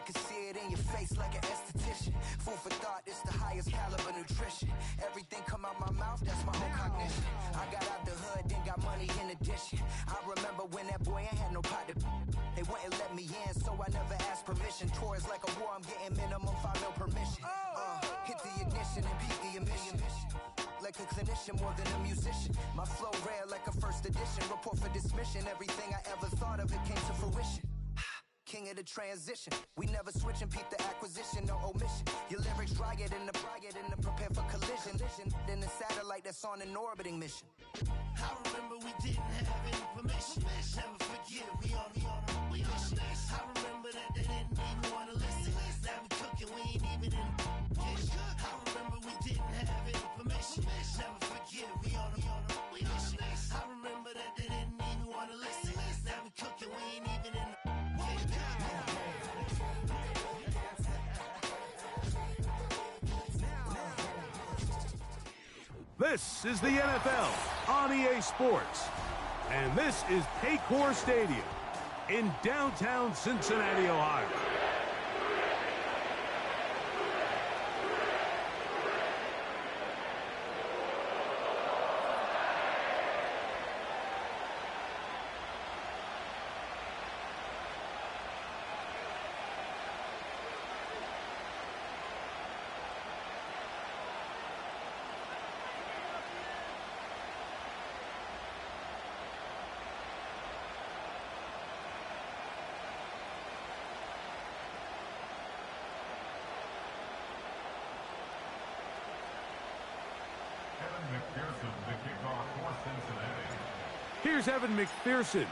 can see it in your face like an esthetician. Food for thought, it's the highest caliber nutrition. Everything come out my mouth, that's my own cognition. I got out the hood, then got money in addition. I remember when that boy ain't had no pot to. They wouldn't let me in, so I never asked permission. Tours like a war, I'm getting minimum 5 mil permission. Hit the ignition and beat the emission. Like a clinician more than a musician. My flow rare like a first edition. Report for dismission. Everything I ever thought of, it came to fruition. King of the transition. We never switch and peep the acquisition, no omission. Your lyrics dry it in the prepare for collision. Then the satellite that's on an orbiting mission. I remember we didn't have any permission. Never forget, we on a mission. I remember that they didn't even want to listen. Now we cooking, we ain't even in the kitchen. I remember we didn't have any permission. Never forget, we on a mission. I remember that they didn't even want to listen. Now we cooking, we ain't even in the This is the NFL on EA Sports, and this is Paycor Stadium in downtown Cincinnati, Ohio. Here's Evan McPherson,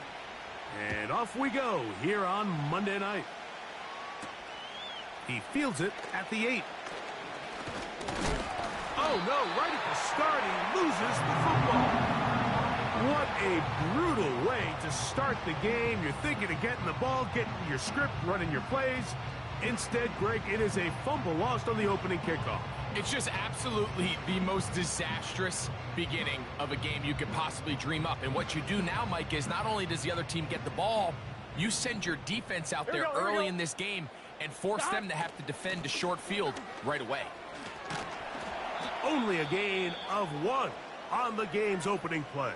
and off we go here on Monday night. He fields it at the 8. Oh no, right at the start, he loses the football. What a brutal way to start the game. You're thinking of getting the ball, getting your script, running your plays. Instead, Greg, it is a fumble lost on the opening kickoff. It's just absolutely the most disastrous beginning of a game you could possibly dream up. And what you do now, Mike, is not only does the other team get the ball, you send your defense out there early in this game and force them to have to defend a short field right away. Only a gain of 1 on the game's opening play.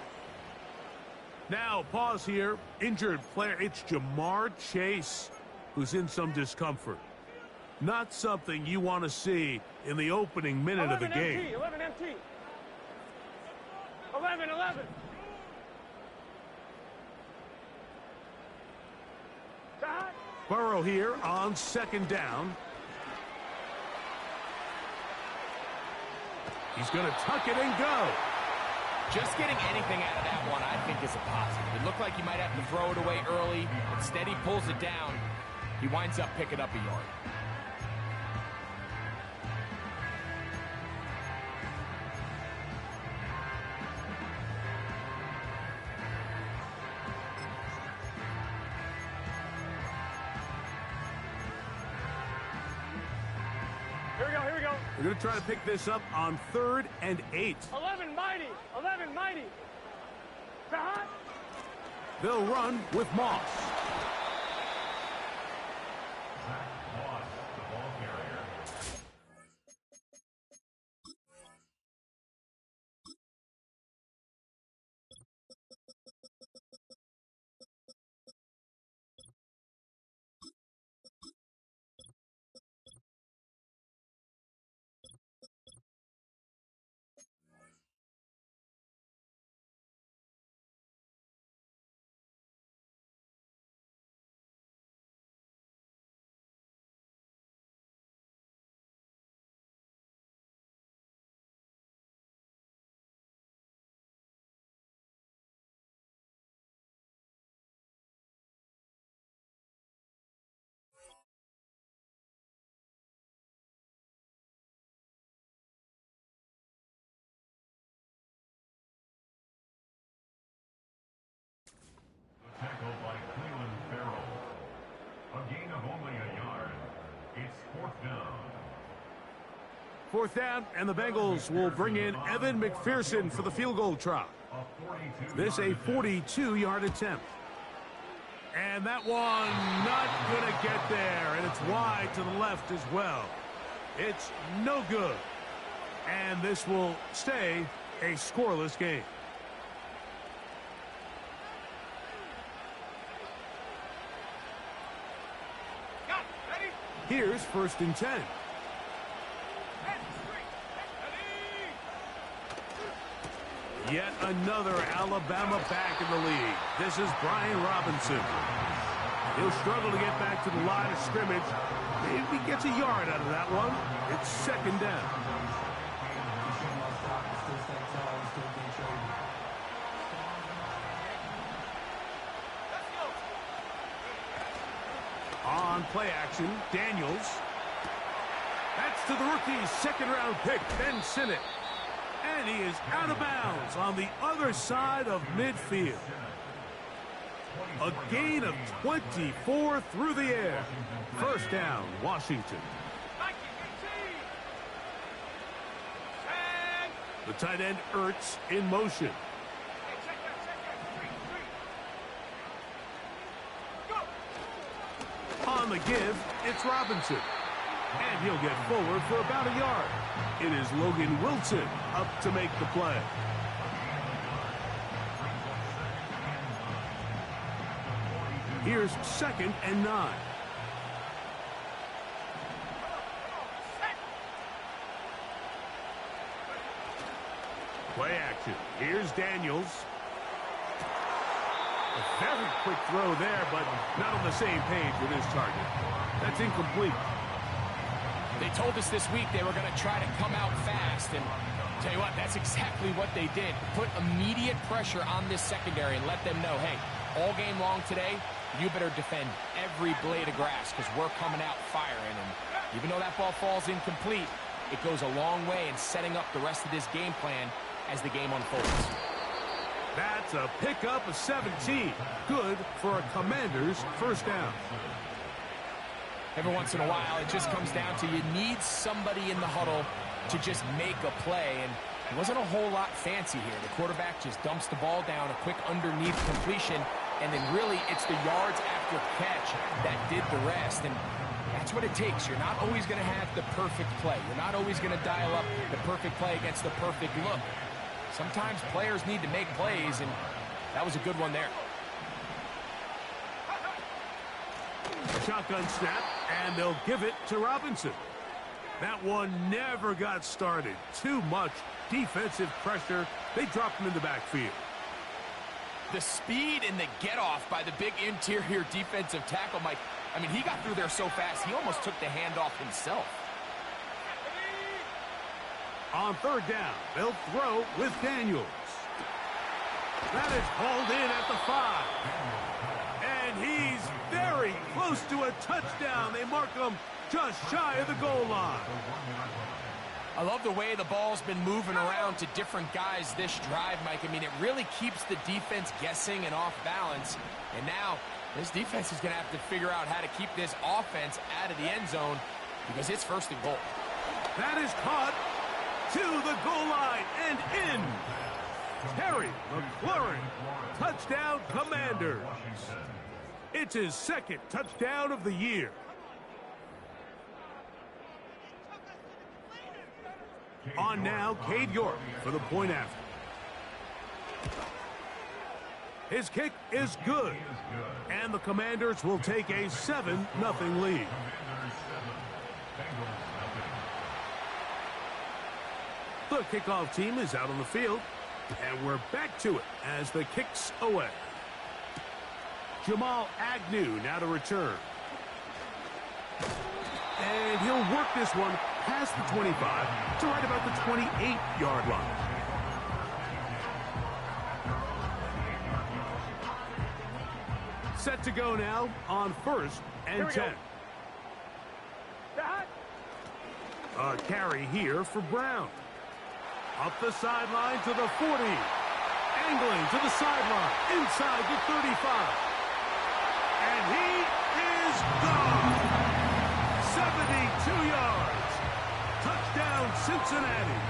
Now, pause here. Injured player, it's Jamar Chase, who's in some discomfort. Not something you want to see in the opening minute of the game. 11 MT. 11. Burrow here on 2nd down. He's going to tuck it and go. Just getting anything out of that one, I think, is a positive. It looked like he might have to throw it away early. Instead, he pulls it down. He winds up picking up a yard. Here we go. We're going to try to pick this up on 3rd and 8. 11 mighty. They'll run with Moss. Tackled by Cleveland Farrell. A gain of only a yard. It's 4th down. 4th down, and the Bengals will bring in Evan McPherson for the field goal try. This a 42-yard attempt. And that one not going to get there, and it's It's wide to the left as well. It's no good. And this will stay a scoreless game. Here's 1st and 10. Yet another Alabama back in the lead. This is Brian Robinson. He'll struggle to get back to the line of scrimmage. Maybe gets a yard out of that one. It's 2nd down. On play action, Daniels. That's to the rookie's 2nd-round pick, Ben Sinnott. And he is out of bounds on the other side of midfield. A gain of 24 through the air. 1st down, Washington. The tight end, Ertz, in motion. On the give, it's Robinson. And he'll get forward for about a yard. It is Logan Wilson up to make the play. Here's 2nd and 9. Play action. Here's Daniels. A very quick throw there, but not on the same page with his target. That's incomplete. They told us this week they were going to try to come out fast, and tell you what, that's exactly what they did. Put immediate pressure on this secondary and let them know, hey, all game long today, you better defend every blade of grass because we're coming out firing. And even though that ball falls incomplete, it goes a long way in setting up the rest of this game plan as the game unfolds. That's a pickup of 17. Good for a Commander's 1st down. Every once in a while, it just comes down to you need somebody in the huddle to just make a play. And it wasn't a whole lot fancy here. The quarterback just dumps the ball down, a quick underneath completion, and then really it's the yards after catch that did the rest. And that's what it takes. You're not always going to have the perfect play. You're not always going to dial up the perfect play against the perfect look. Sometimes players need to make plays, and that was a good one there. Shotgun snap, and they'll give it to Robinson. That one never got started. Too much defensive pressure. They dropped him in the backfield. The speed and the get-off by the big interior defensive tackle, Mike. I mean, he got through there so fast, he almost took the handoff himself. On 3rd down, they'll throw with Daniels. That is hauled in at the 5. And he's very close to a touchdown. They mark him just shy of the goal line. I love the way the ball's been moving around to different guys this drive, Mike. I mean, it really keeps the defense guessing and off balance. And now, this defense is going to have to figure out how to keep this offense out of the end zone because it's 1st and goal. That is caught to the goal line and in. Terry McLaurin, touchdown Commanders. It's his 2nd touchdown of the year. On now, Cade York for the point after. His kick is good, and the Commanders will take a 7-0 lead. The kickoff team is out on the field, and we're back to it as the kick's away. Jamal Agnew now to return. And he'll work this one past the 25 to right about the 28-yard line. Set to go now on 1st and 10. A carry here for Brown. Up the sideline to the 40. Angling to the sideline. Inside the 35. And he is gone. 72 yards. Touchdown, Cincinnati.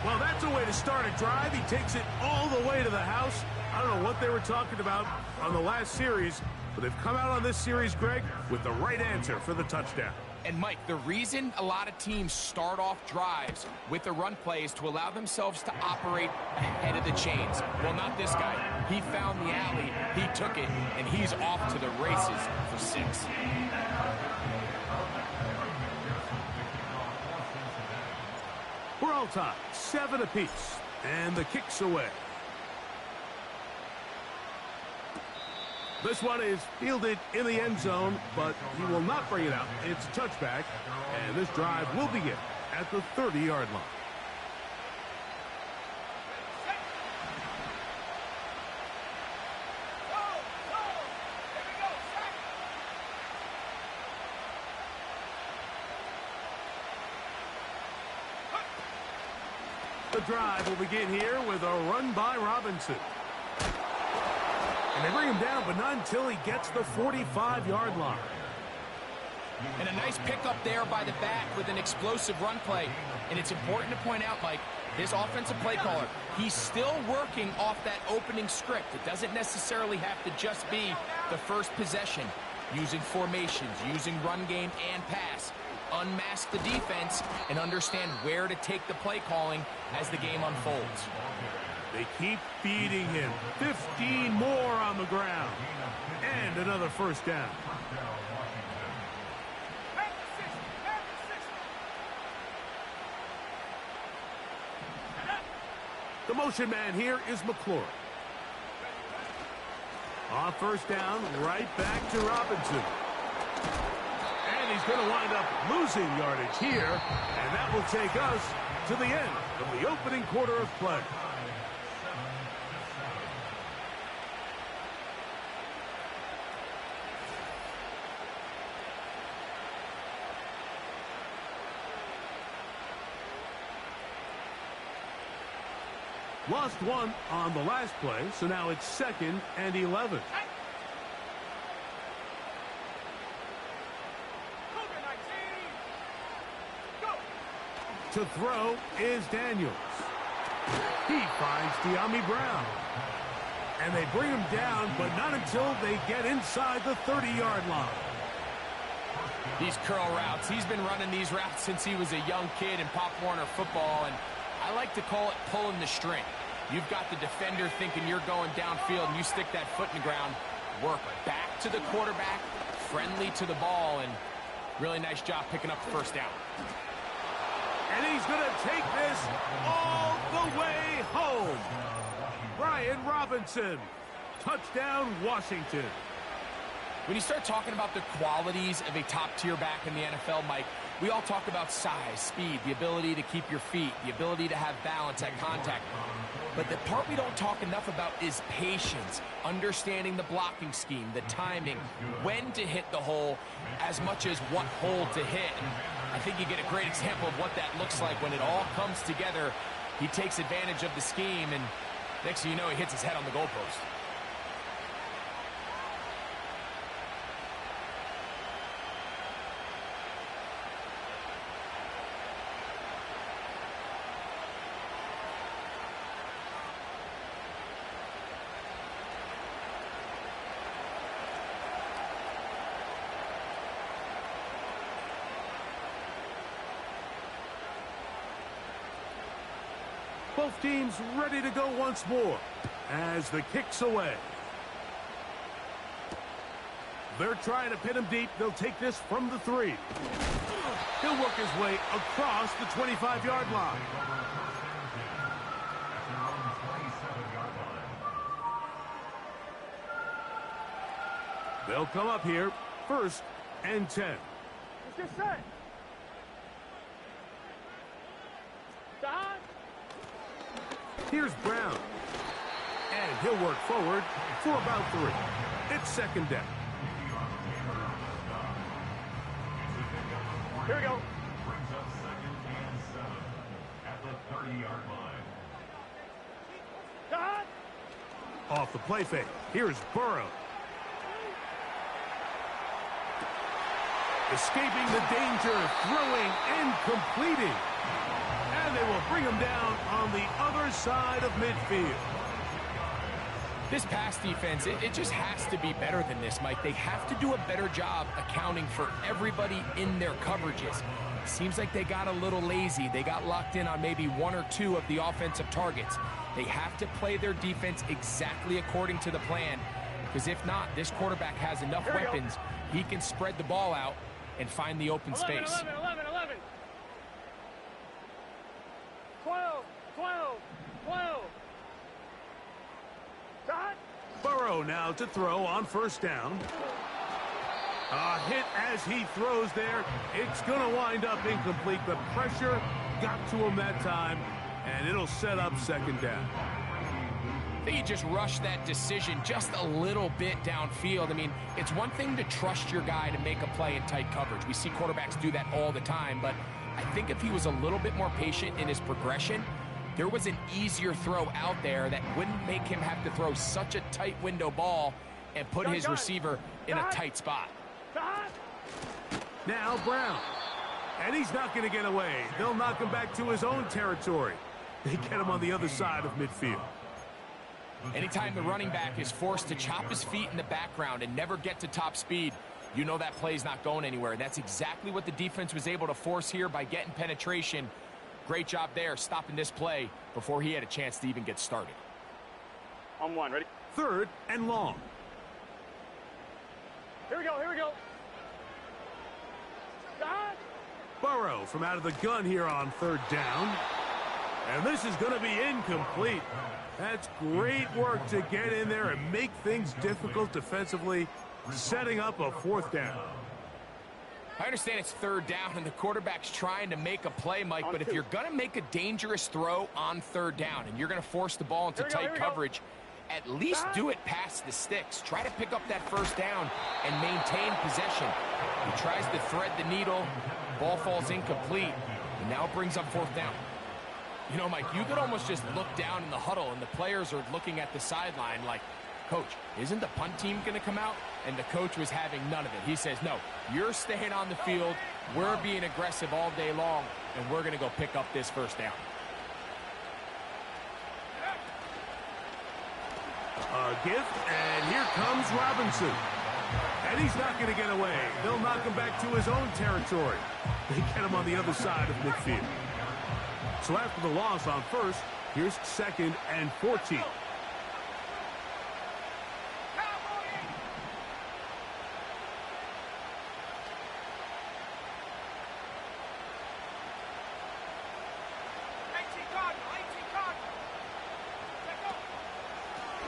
Well, that's a way to start a drive. He takes it all the way to the house. I don't know what they were talking about on the last series. But they've come out on this series, Greg, with the right answer for the touchdown. And, Mike, the reason a lot of teams start off drives with a run play is to allow themselves to operate ahead of the chains. Well, not this guy. He found the alley, he took it, and he's off to the races for 6. We're all tied, 7 apiece, and the kick's away. This one is fielded in the end zone, but he will not bring it out. It's a touchback, and this drive will begin at the 30-yard line. The drive will begin here with a run by Robinson. And they bring him down, but not until he gets the 45-yard line. And a nice pickup there by the back with an explosive run play. And it's important to point out, Mike, this offensive play caller, he's still working off that opening script. It doesn't necessarily have to just be the first possession. Using formations, using run game and pass. Unmask the defense and understand where to take the play calling as the game unfolds. They keep feeding him. 15 more on the ground. And another first down. The motion man here is McLaurin. On first down, right back to Robinson. And he's going to wind up losing yardage here. And that will take us to the end of the opening quarter of play. Lost one on the last play, so now it's 2nd and 11. To throw is Daniels. He finds De'Ami Brown. And they bring him down, but not until they get inside the 30-yard line. These curl routes, he's been running these routes since he was a young kid in Pop Warner football, and I like to call it pulling the string. You've got the defender thinking you're going downfield, and you stick that foot in the ground, work back to the quarterback, friendly to the ball, and really nice job picking up the first down. And he's going to take this all the way home. Brian Robinson. Touchdown, Washington. When you start talking about the qualities of a top-tier back in the NFL, Mike, we all talk about size, speed, the ability to keep your feet, the ability to have balance at contact. But the part we don't talk enough about is patience, understanding the blocking scheme, the timing, when to hit the hole, as much as what hole to hit. And I think you get a great example of what that looks like when it all comes together. He takes advantage of the scheme, and next thing you know, he hits his head on the goalpost. Both teams ready to go once more as the kick's away. They're trying to pin him deep. They'll take this from the 3. He'll work his way across the 25-yard line. They'll come up here, 1st and 10. Let's get set. Don. Here's Brown. And he'll work forward for about 3. It's 2nd down. Here we go. Brings up 2nd and 7 at the 30-yard line. Don. Off the play fake. Here's Burrow. Escaping the danger, throwing and completing. And they will bring him down on the other side of midfield. This pass defense, it just has to be better than this, Mike. They have to do a better job accounting for everybody in their coverages. Seems like they got a little lazy. They got locked in on maybe one or two of the offensive targets. They have to play their defense exactly according to the plan, because if not, this quarterback has enough weapons. He can spread the ball out and find the open space. 11. 12. Dot. Burrow now to throw on first down. A hit as he throws there. It's going to wind up incomplete. The pressure got to him that time, and it'll set up second down. I think he just rushed that decision just a little bit downfield. I mean, it's one thing to trust your guy to make a play in tight coverage. We see quarterbacks do that all the time, but I think if he was a little bit more patient in his progression, there was an easier throw out there that wouldn't make him have to throw such a tight window ball and put his receiver in a tight spot. Now Brown. And he's not going to get away. They'll knock him back to his own territory. They get him on the other side of midfield. Anytime the running back is forced to chop his feet in the background and never get to top speed, you know that play's not going anywhere. That's exactly what the defense was able to force here by getting penetration. Great job there, stopping this play before he had a chance to even get started. On one, ready? Third and long. Here we go. Dot. Burrow from out of the gun here on third down. And this is going to be incomplete. That's great work to get in there and make things difficult defensively, setting up a fourth down. I understand it's third down and the quarterback's trying to make a play, Mike, but if you're going to make a dangerous throw on third down and you're going to force the ball into tight coverage, at least do it past the sticks. Try to pick up that first down and maintain possession. He tries to thread the needle, ball falls incomplete, and now brings up fourth down. You know, Mike, you could almost just look down in the huddle and the players are looking at the sideline like, Coach, isn't the punt team going to come out? And the coach was having none of it. He says, no, you're staying on the field. We're being aggressive all day long, and we're going to go pick up this first down. A gift, and here comes Robinson. And he's not going to get away. They'll knock him back to his own territory. They get him on the other side of midfield. So after the loss on first, here's 2nd and 14.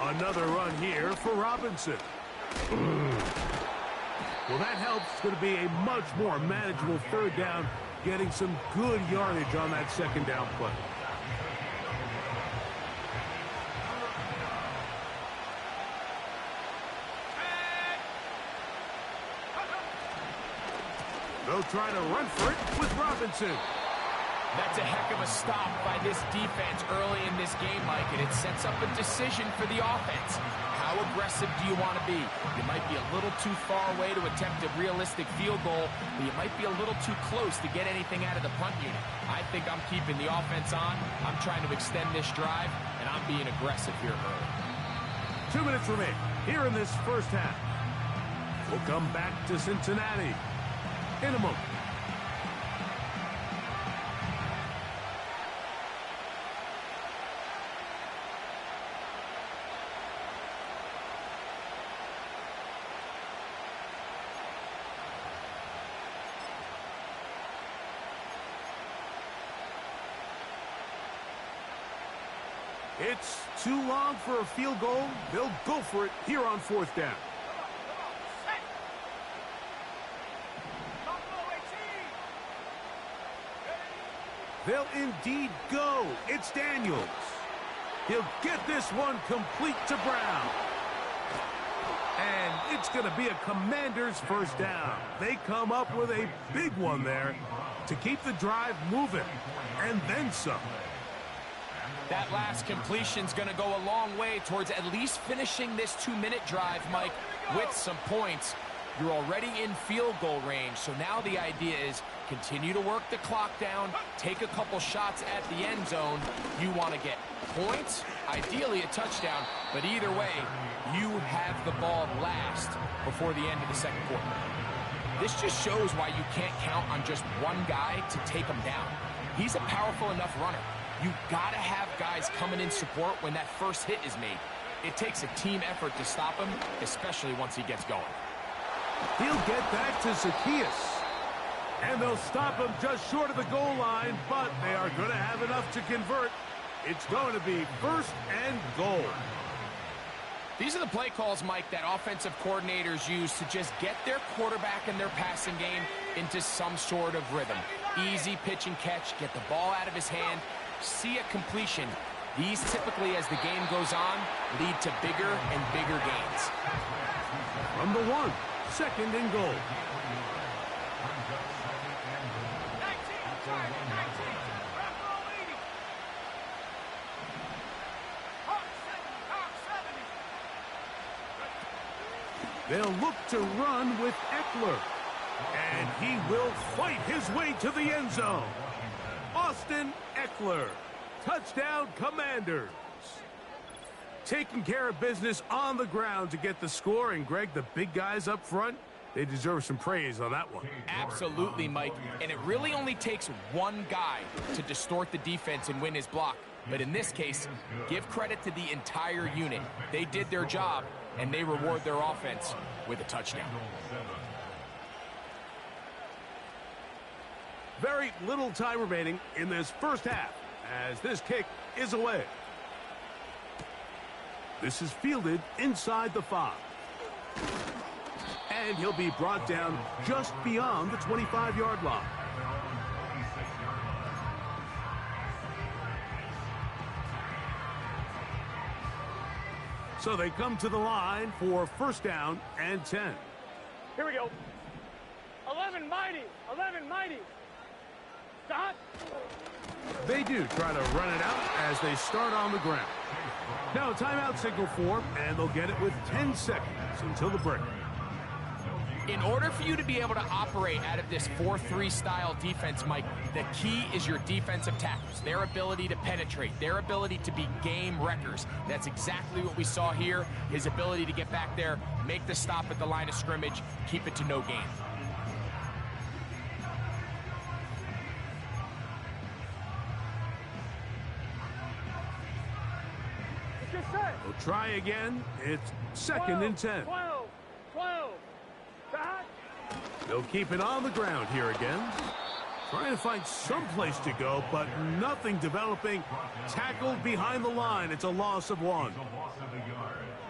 Another run here for Robinson. Well, that helps. It's going to be a much more manageable third down, getting some good yardage on that second down play. They'll try to run for it with Robinson. That's a heck of a stop by this defense early in this game, Mike, and it sets up a decision for the offense. How aggressive do you want to be? You might be a little too far away to attempt a realistic field goal, but you might be a little too close to get anything out of the punt unit. I think I'm keeping the offense on. I'm trying to extend this drive, and I'm being aggressive here early. 2 minutes remain here in this first half. We'll come back to Cincinnati in a moment. It's too long for a field goal. They'll go for it here on fourth down. They'll indeed go. It's Daniels. He'll get this one complete to Brown. And it's going to be a Commanders first down. They come up with a big one there to keep the drive moving, and then some. That last completion's going to go a long way towards at least finishing this 2-minute drive, Mike, with some points. You're already in field goal range, so now the idea is continue to work the clock down, take a couple shots at the end zone. You want to get points, ideally a touchdown, but either way, you have the ball last before the end of the second quarter. This just shows why you can't count on just one guy to take him down. He's a powerful enough runner. You gotta have guys coming in support when that first hit is made. It takes a team effort to stop him, especially once he gets going. He'll get back to Zacchaeus. And they'll stop him just short of the goal line, but they are going to have enough to convert. It's going to be 1st and goal. These are the play calls, Mike, that offensive coordinators use to just get their quarterback and their passing game into some sort of rhythm. Easy pitch and catch, get the ball out of his hand, see a completion. These typically, as the game goes on, lead to bigger and bigger gains. From the 1, 2nd and goal. They'll look to run with Eckler. And he will fight his way to the end zone. Austin Eckler. Touchdown, Commanders. Taking care of business on the ground to get the score. And, Greg, the big guys up front, they deserve some praise on that one. Absolutely, Mike. And it really only takes one guy to distort the defense and win his block. But in this case, give credit to the entire unit. They did their job, and they reward their offense with a touchdown. Very little time remaining in this first half as this kick is away. This is fielded inside the 5. And he'll be brought down just beyond the 25-yard line. So they come to the line for 1st down and 10. Here we go. 11 mighty. 11 mighty. Dot. They do try to run it out as they start on the ground. Now a timeout signal form, and they'll get it with 10 seconds until the break. In order for you to be able to operate out of this 4-3 style defense, Mike, the key is your defensive tackles, their ability to penetrate, their ability to be game wreckers. That's exactly what we saw here, his ability to get back there, make the stop at the line of scrimmage, keep it to no gain. They'll try again. It's 2nd and 10. 12. Dot. They'll keep it on the ground here again. Trying to find some place to go, but nothing developing. Tackled behind the line. It's a loss of 1.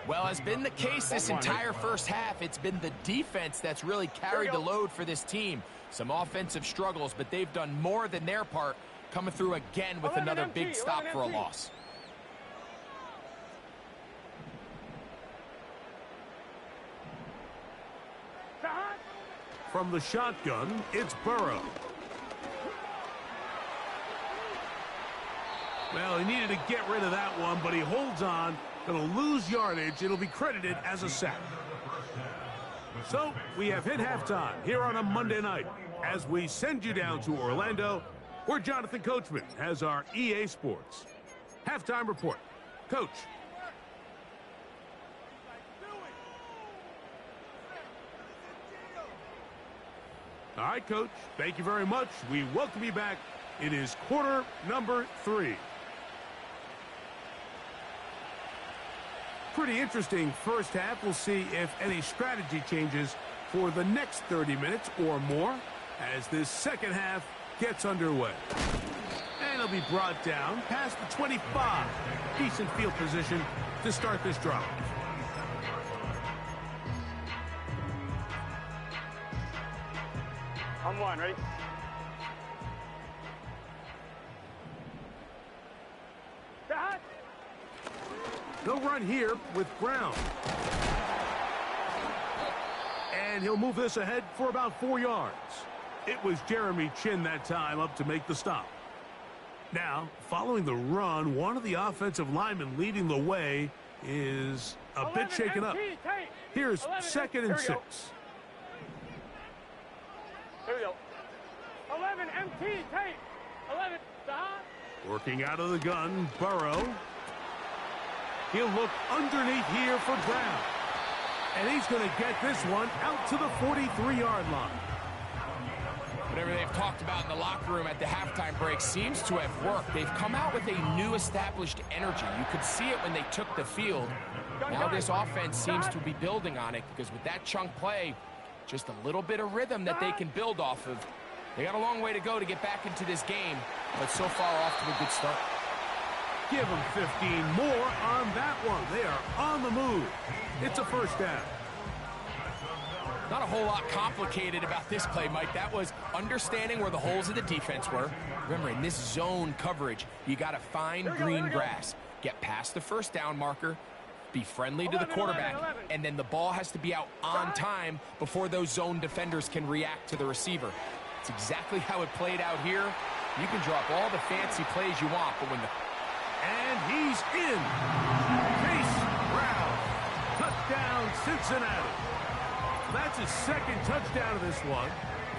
Well, has been the case this entire first half. It's been the defense that's really carried the load for this team. Some offensive struggles, but they've done more than their part, coming through again with another big stop for a loss. From the shotgun, it's Burrow. Well, he needed to get rid of that one, but he holds on. Going to lose yardage. It'll be credited as a sack. So we have hit halftime here on a Monday night as we send you down to Orlando, where Jonathan Coachman has our EA Sports halftime report. Coach. All right, Coach. Thank you very much. We welcome you back. It is quarter number 3. Pretty interesting first half. We'll see if any strategy changes for the next 30 minutes or more as this second half gets underway. And it'll be brought down past the 25. Decent field position to start this drive. On 1, ready? Dot. They'll run here with Brown. And he'll move this ahead for about 4 yards. It was Jeremy Chin that time up to make the stop. Now, following the run, one of the offensive linemen leading the way is a bit shaken up. Here's 2nd and 6. we go. 11, MT, tape. 11, stop. Working out of the gun, Burrow. He'll look underneath here for Brown. And he's going to get this one out to the 43-yard line. Whatever they've talked about in the locker room at the halftime break seems to have worked. They've come out with a new established energy. You could see it when they took the field. Now this offense seems to be building on it because with that chunk play, just a little bit of rhythm that they can build off of. They got a long way to go to get back into this game, but so far off to a good start. Give them 15 more on that one. They are on the move. It's a first down. Not a whole lot complicated about this play, Mike. That was understanding where the holes of the defense were. Remember, in this zone coverage, you got to find green grass. Get past the first down marker, be friendly to the quarterback, and then the ball has to be out on time before those zone defenders can react to the receiver. It's exactly how it played out here. You can drop all the fancy plays you want, but when the... And he's in. Chase Brown. Touchdown, Cincinnati. That's his second touchdown of this one,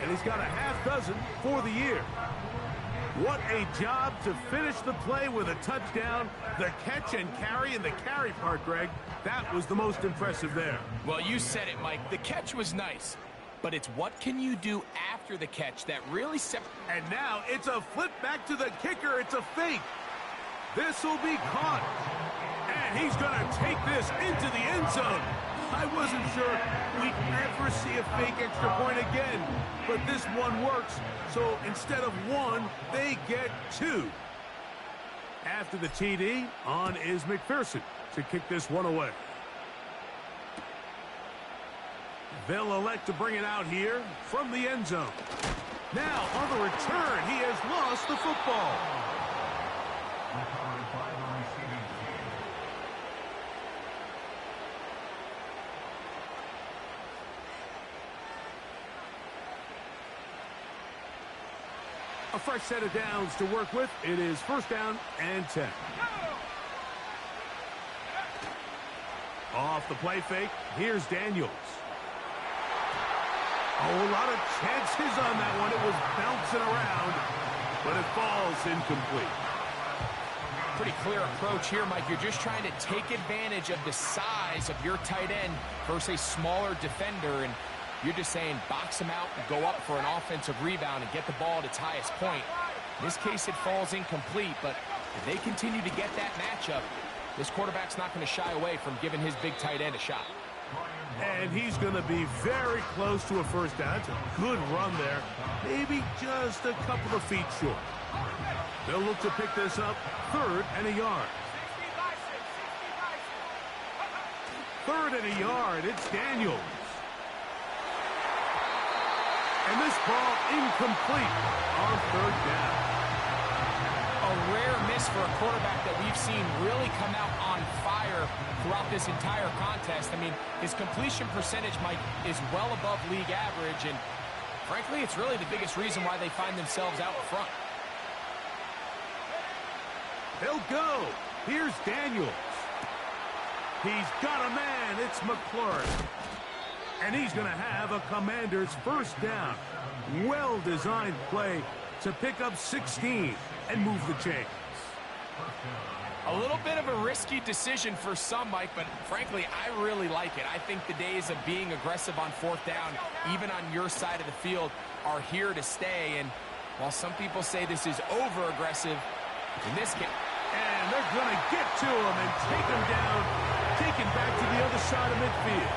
and he's got a half dozen for the year. What a job to finish the play with a touchdown. The catch and carry, and the carry part, Greg, that was the most impressive there. Well, you said it, Mike. The catch was nice, but it's what can you do after the catch that really And now it's a flip back to the kicker. It's a fake. This will be caught. And he's going to take this into the end zone. I wasn't sure we'd ever see a fake extra point again, but this one works. So instead of one, they get two. After the TD, on is McPherson to kick this one away. They'll elect to bring it out here from the end zone. Now, on the return, he has lost the football. Recovered by the receiving team. A fresh set of downs to work with. It is first down and 10. Off the play fake, here's Daniels. Oh, a lot of chances on that one. It was bouncing around, but it falls incomplete. pretty clear approach here, Mike. You're just trying to take advantage of the size of your tight end versus a smaller defender, and you're just saying box him out and go up for an offensive rebound and get the ball at its highest point. In this case, it falls incomplete, but if they continue to get that matchup, this quarterback's not going to shy away from giving his big tight end a shot. And he's going to be very close to a first down. It's a good run there. Maybe just a couple of feet short. They'll look to pick this up, 3rd and a yard. 3rd and a yard. It's Daniels. And this ball incomplete on 3rd down. A rare miss for a quarterback that we've seen really come out on fire throughout this entire contest. I mean, his completion percentage, Mike, is well above league average, and frankly, it's really the biggest reason why they find themselves out in front. They'll go. Here's Daniels. He's got a man. It's McLaurin. And he's going to have a Commander's first down. Well-designed play to pick up 16 and move the chains. A little bit of a risky decision for some, Mike, but frankly, I really like it. I think the days of being aggressive on 4th down, even on your side of the field, are here to stay. And while some people say this is over-aggressive, in this case... And they're going to get to him and take him down, take him back to the other side of midfield.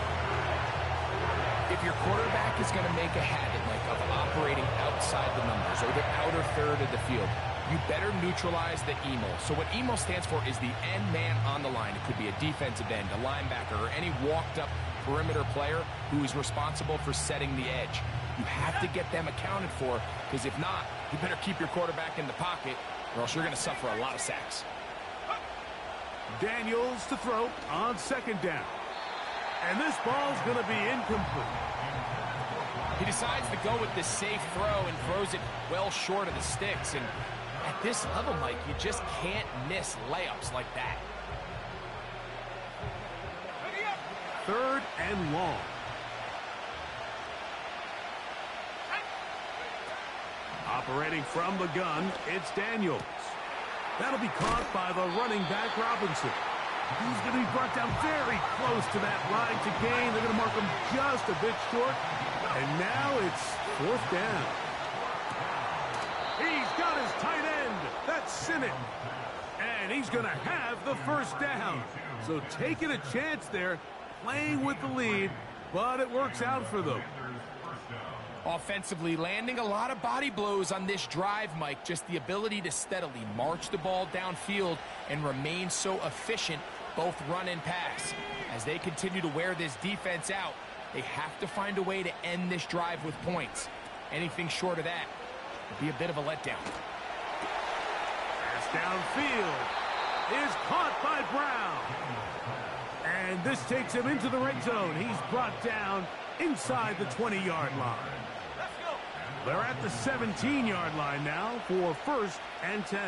If your quarterback is going to make a habit, like of operating outside the numbers or the outer third of the field, you better neutralize the EMO. So what EMO stands for is the end man on the line. It could be a defensive end, a linebacker, or any walked-up perimeter player who is responsible for setting the edge. You have to get them accounted for, because if not, you better keep your quarterback in the pocket, or else you're going to suffer a lot of sacks. Daniels to throw on 2nd down. And this ball's going to be incomplete. He decides to go with this safe throw and throws it well short of the sticks. And at this level, Mike, you just can't miss layups like that. 3rd and long. Operating from the gun, it's Daniels. That'll be caught by the running back, Robinson. He's going to be brought down very close to that line to gain. They're going to mark him just a bit short. And now it's 4th down. He's got his tight end. That's Sinnott. And he's going to have the 1st down. So taking a chance there, playing with the lead, but it works out for them. Offensively, landing a lot of body blows on this drive, Mike. Just the ability to steadily march the ball downfield and remain so efficient, both run and pass. As they continue to wear this defense out, they have to find a way to end this drive with points. Anything short of that would be a bit of a letdown. Pass downfield is caught by Brown. And this takes him into the red zone. He's brought down inside the 20-yard line. They're at the 17-yard line now for 1st and 10.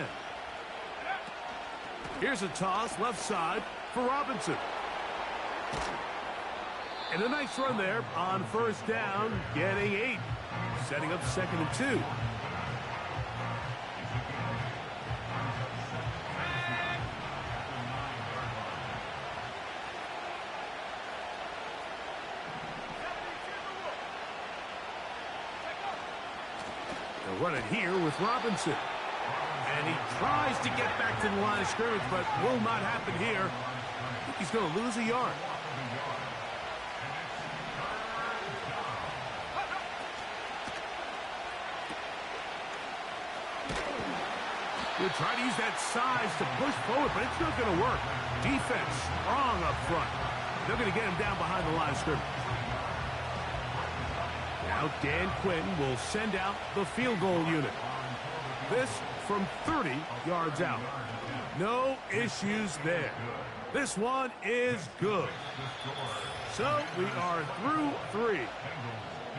Here's a toss left side for Robinson. And a nice run there on 1st down, getting 8. Setting up 2nd and 2. Run it here with Robinson. And he tries to get back to the line of scrimmage, but will not happen here. He's going to lose a yard. He'll try to use that size to push forward, but it's not going to work. Defense strong up front. They're going to get him down behind the line of scrimmage. Now Dan Quinn will send out the field goal unit. This from 30 yards out. No issues there. This one is good. So we are through 3.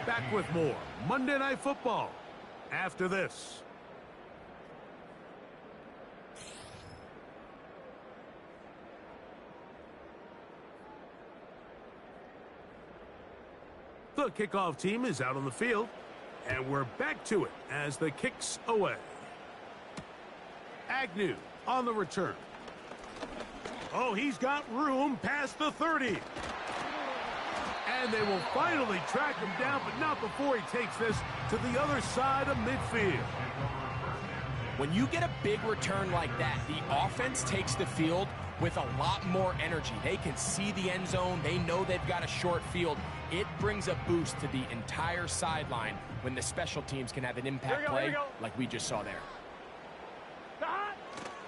Back with more Monday Night Football after this. The kickoff team is out on the field, and we're back to it as the kick's away. Agnew on the return. Oh, he's got room past the 30. And they will finally track him down, but not before he takes this to the other side of midfield. When you get a big return like that, the offense takes the field with a lot more energy. They can see the end zone. They know they've got a short field. It brings a boost to the entire sideline when the special teams can have an impact play like we just saw there.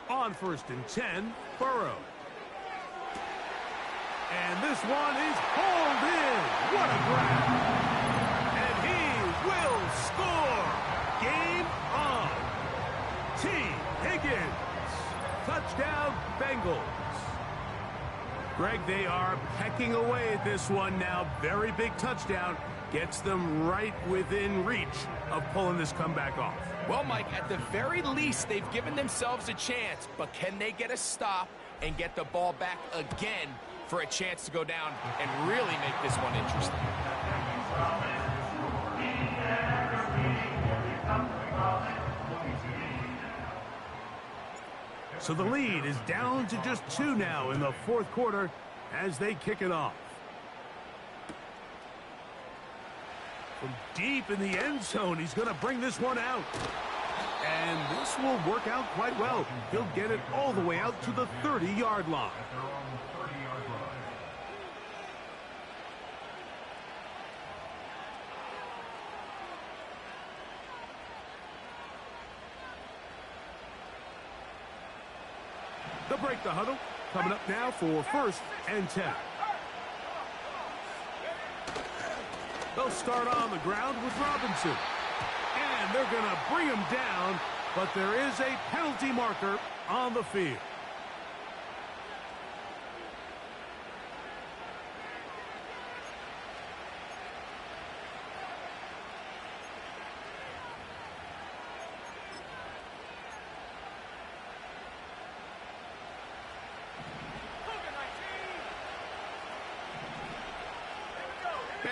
On 1st and 10, Burrow. And this one is hauled in. What a grab. And he will score. Game on. T. Higgins. Touchdown, Bengals. Greg, they are pecking away at this one now. Very big touchdown. Gets them right within reach of pulling this comeback off. Well, Mike, at the very least, they've given themselves a chance. But can they get a stop and get the ball back again for a chance to go down and really make this one interesting? So the lead is down to just 2 now in the 4th quarter as they kick it off. From deep in the end zone, he's going to bring this one out. And this will work out quite well. He'll get it all the way out to the 30-yard line. They'll break the huddle. Coming up now for 1st and 10. They'll start on the ground with Robinson. And they're going to bring him down, but there is a penalty marker on the field.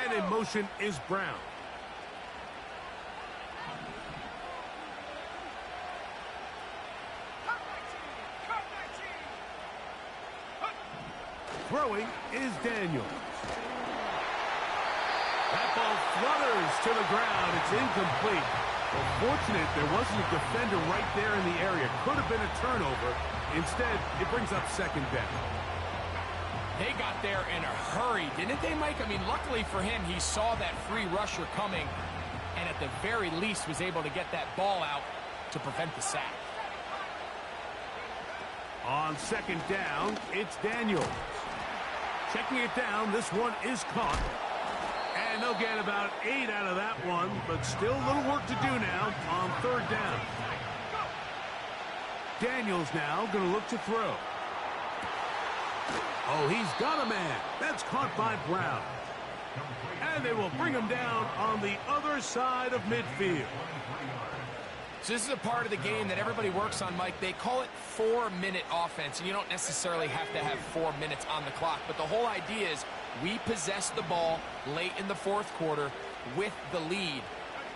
And in motion is Brown. Throwing is Daniels. That ball flutters to the ground. It's incomplete. Well, fortunate there wasn't a defender right there in the area. Could have been a turnover. Instead, it brings up second down. They got there in a hurry, didn't they, Mike? I mean, luckily for him, he saw that free rusher coming and at the very least was able to get that ball out to prevent the sack. On second down, it's Daniels. Checking it down, this one is caught. And they'll get about 8 out of that one, but still a little work to do now on third down. Daniels now going to look to throw. Oh, he's got a man. That's caught by Brown. And they will bring him down on the other side of midfield. So this is a part of the game that everybody works on, Mike. They call it 4-minute offense, and you don't necessarily have to have 4 minutes on the clock. But the whole idea is we possess the ball late in the fourth quarter with the lead.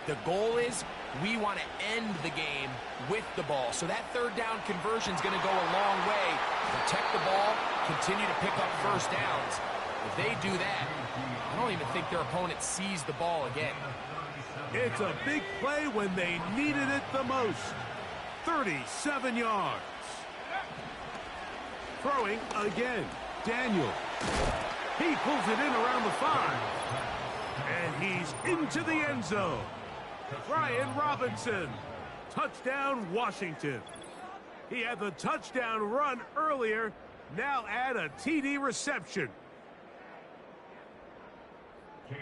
The goal is we want to end the game with the ball. So that third down conversion is going to go a long way. Protect the ball, continue to pick up first downs. If they do that, I don't even think their opponent sees the ball again. It's a big play when they needed it the most. 37 yards. Throwing again. Daniel. He pulls it in around the 5. And he's into the end zone. Brian Robinson. Touchdown, Washington. He had the touchdown run earlier. Now add a TD reception.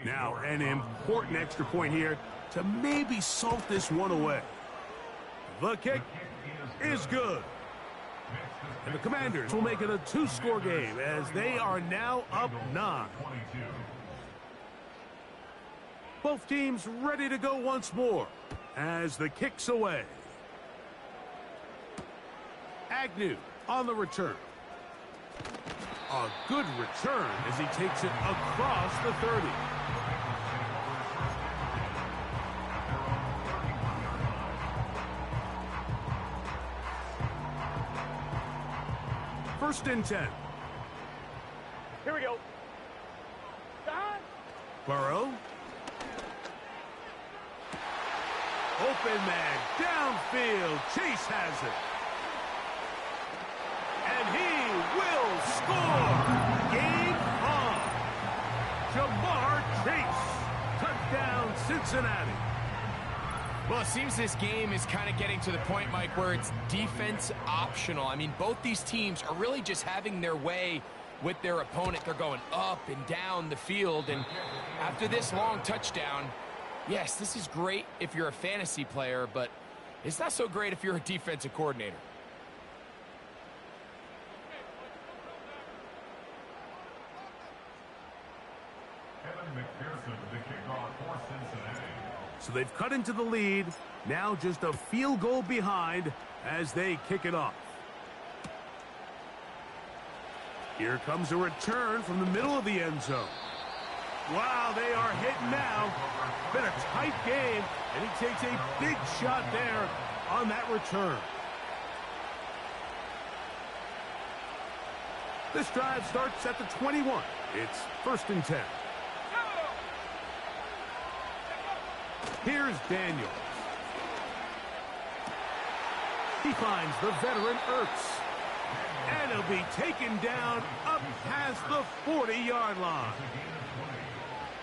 Now an important extra point here to maybe salt this one away. The kick is good. And the Commanders will make it a 2-score game as they are now up 9. Both teams ready to go once more as the kick's away. Agnew on the return. A good return as he takes it across the 30. First and 10. Here we go. Burrow. Open man downfield. Chase has it. And he will score. Game on. Jamar Chase. Touchdown, Cincinnati. Well, it seems this game is kind of getting to the point, Mike, where it's defense optional. I mean, both these teams are really just having their way with their opponent. They're going up and down the field. And after this long touchdown, yes, this is great if you're a fantasy player, but it's not so great if you're a defensive coordinator. So they've cut into the lead. Now just a field goal behind as they kick it off. Here comes a return from the middle of the end zone. Wow, they are hitting now. Been a tight game, and he takes a big shot there on that return. This drive starts at the 21. It's first and 10. Here's Daniels. He finds the veteran Ertz. And he'll be taken down up past the 40-yard line.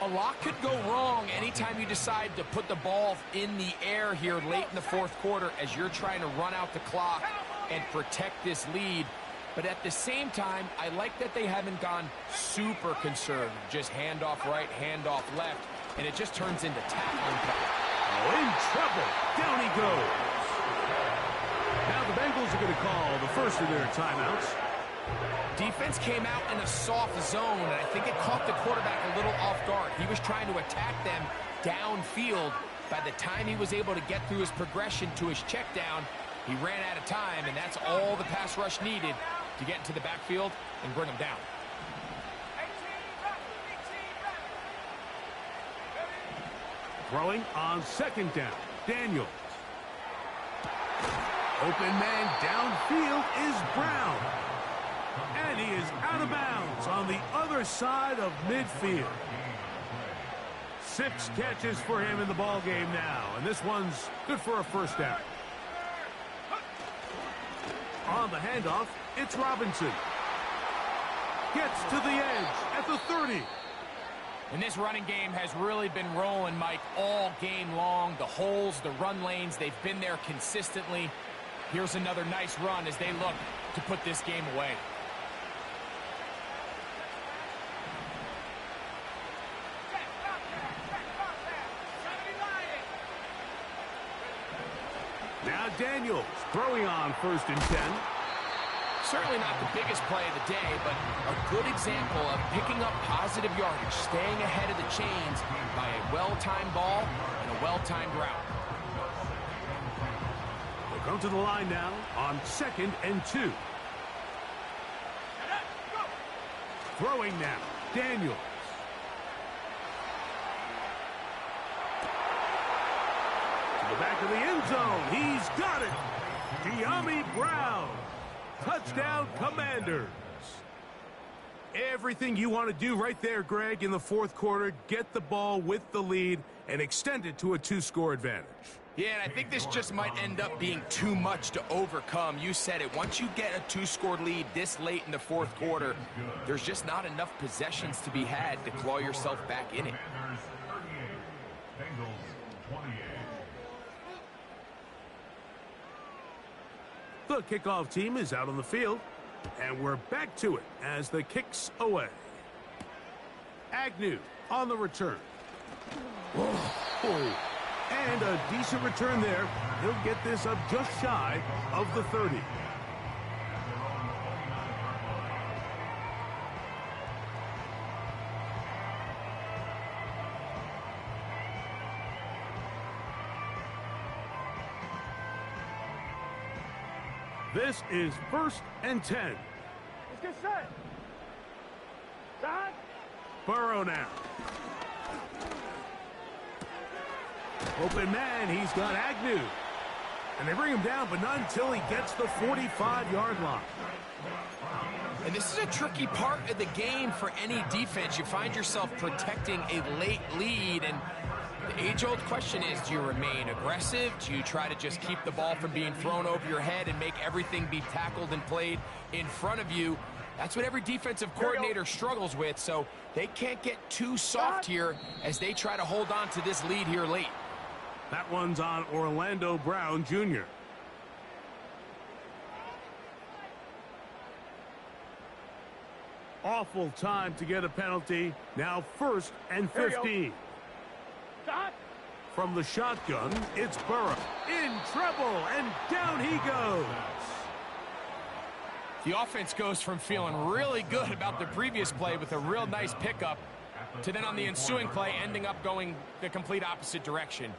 A lot could go wrong anytime you decide to put the ball in the air here late in the fourth quarter as you're trying to run out the clock and protect this lead. But at the same time, I like that they haven't gone super conservative. Just handoff right, handoff left, and it just turns into tackling play. Oh, in trouble. Down he goes. Now the Bengals are going to call the first of their timeouts. Defense came out in a soft zone, and I think it caught the quarterback a little off guard. He was trying to attack them downfield. By the time he was able to get through his progression to his check down, he ran out of time, and that's all the pass rush needed to get into the backfield and bring him down. Throwing on second down. Daniels. Open man downfield is Brown. And he is out of bounds on the other side of midfield. 6 catches for him in the ball game now, and this one's good for a first down. On the handoff, it's Robinson. Gets to the edge at the 30. And this running game has really been rolling, Mike, all game long. The holes, the run lanes, they've been there consistently. Here's another nice run as they look to put this game away. Now Daniels throwing on 1st and 10. Certainly not the biggest play of the day, but a good example of picking up positive yardage, staying ahead of the chains by a well-timed ball and a well-timed route. They'll come to the line now on 2nd and 2. Throwing now, Daniels. To the back of the end zone. He's got it. Dyami Brown. Touchdown, Commanders. Everything you want to do right there, Greg, in the 4th quarter. Get the ball with the lead and extend it to a 2-score advantage. Yeah, and I think this just might end up being too much to overcome. You said it. Once you get a 2-score lead this late in the 4th quarter, there's just not enough possessions to be had to claw yourself back in it. The kickoff team is out on the field, and we're back to it as the kick's away. Agnew on the return. Oh, and a decent return there. He'll get this up just shy of the 30. This is 1st and 10. Let's get set. Set. Burrow now. Open man, he's got Agnew. And they bring him down, but not until he gets the 45-yard line. And this is a tricky part of the game for any defense. You find yourself protecting a late lead, and the age-old question is, do you remain aggressive? Do you try to just keep the ball from being thrown over your head and make everything be tackled and played in front of you? That's what every defensive coordinator struggles with, so they can't get too soft here as they try to hold on to this lead here late. That one's on Orlando Brown, Jr. Awful time to get a penalty. Now 1st and 15. From the shotgun, it's Burrow. In trouble, and down he goes. The offense goes from feeling really good about the previous play with a real nice pickup to then on the ensuing play ending up going the complete opposite direction.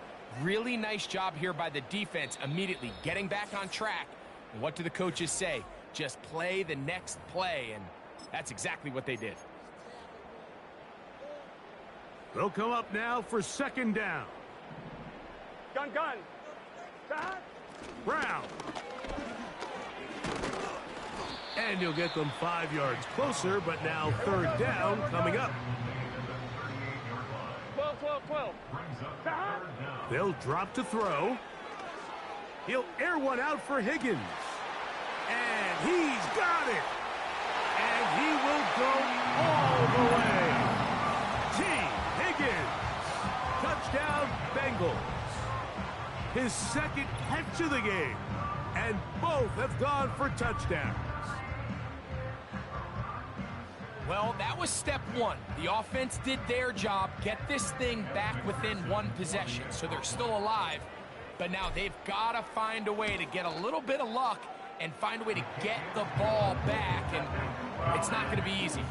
Really nice job here by the defense, immediately getting back on track. And what do the coaches say? Just play the next play, and that's exactly what they did. They'll come up now for 2nd down. Gun. Set. Brown. And he'll get them 5 yards closer, but now 3rd down coming up. 12. Set. They'll drop to throw. He'll air one out for Higgins. And he's got it. And he will go all the way. T. Higgins. Touchdown, Bengals. His 2nd catch of the game. And both have gone for touchdowns. Well, that was step 1. The offense did their job, get this thing back within 1 possession, so they're still alive. But now they've got to find a way to get a little bit of luck and find a way to get the ball back, and it's not going to be easy.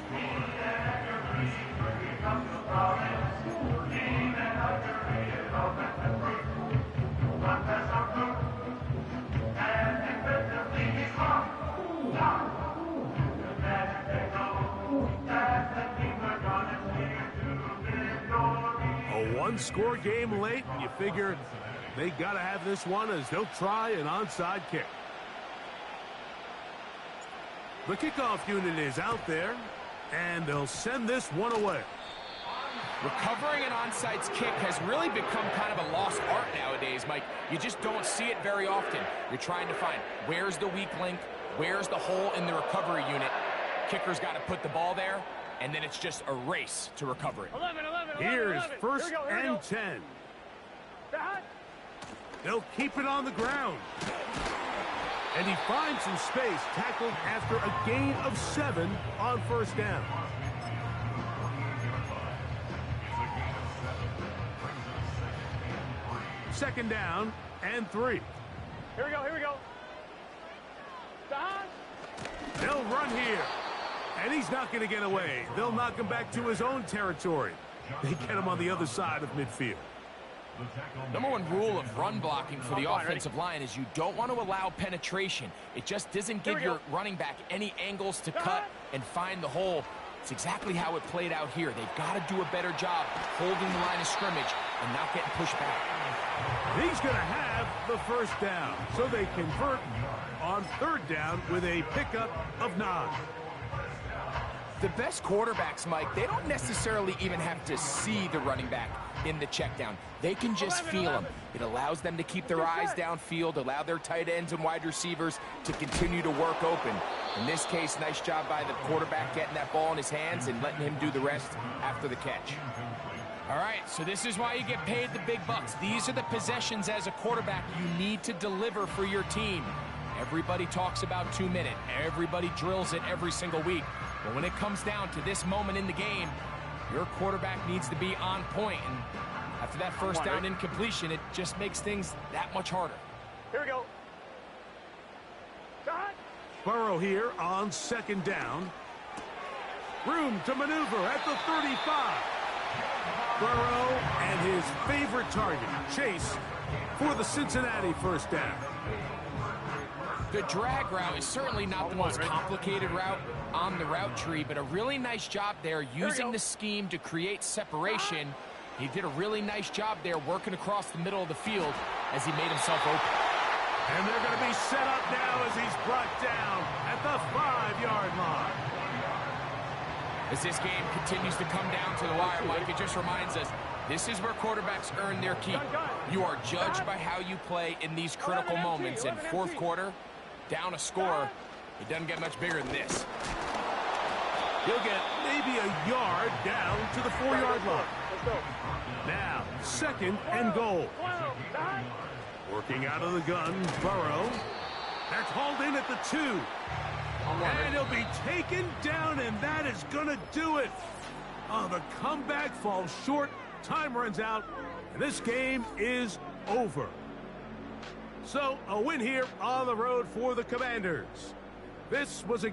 A 1-score game late, and you figure they got to have this one as they'll try an onside kick. The kickoff unit is out there, and they'll send this one away. Recovering an onside kick has really become kind of a lost art nowadays, Mike. You just don't see it very often. You're trying to find where's the weak link, where's the hole in the recovery unit. Kicker's got to put the ball there, and then it's just a race to recover it. 11. Here's first and 10. They'll keep it on the ground. And he finds some space, tackled after a gain of 7 on first down. Second down and 3. Here we go. They'll run here. And he's not going to get away. They'll knock him back to his own territory. They get him on the other side of midfield. Number one rule of run blocking for the offensive line is you don't want to allow penetration. It just doesn't give your running back any angles to cut and find the hole. It's exactly how it played out here. They've got to do a better job holding the line of scrimmage and not getting pushed back. He's going to have the first down, so they convert on third down with a pickup of 9. The best quarterbacks, Mike, they don't necessarily even have to see the running back in the check down. They can just feel him. It allows them to keep their eyes downfield, allow their tight ends and wide receivers to continue to work open. In this case, nice job by the quarterback getting that ball in his hands and letting him do the rest after the catch. All right, so this is why you get paid the big bucks. These are the possessions as a quarterback you need to deliver for your team. Everybody talks about 2-minute. Everybody drills it every single week. But when it comes down to this moment in the game, your quarterback needs to be on point. And after that first down incompletion, it just makes things that much harder. Here we go. Burrow here on second down. Room to maneuver at the 35. Burrow and his favorite target, Chase, for the Cincinnati first down. The drag route is certainly not the most complicated route on the route tree, but a really nice job there using the scheme to create separation. He did a really nice job there working across the middle of the field as he made himself open. And they're going to be set up now as he's brought down at the 5-yard line. As this game continues to come down to the wire, Mike, it just reminds us, this is where quarterbacks earn their keep. You are judged by how you play in these critical moments. In fourth quarter, down a score, it doesn't get much bigger than this. He'll get maybe a yard down to the 4-yard line. Now, second and goal. Working out of the gun, Burrow. That's hauled in at the 2. And he'll be taken down, and that is going to do it. Oh, the comeback falls short. Time runs out, and this game is over. So, a win here on the road for the Commanders. This was a game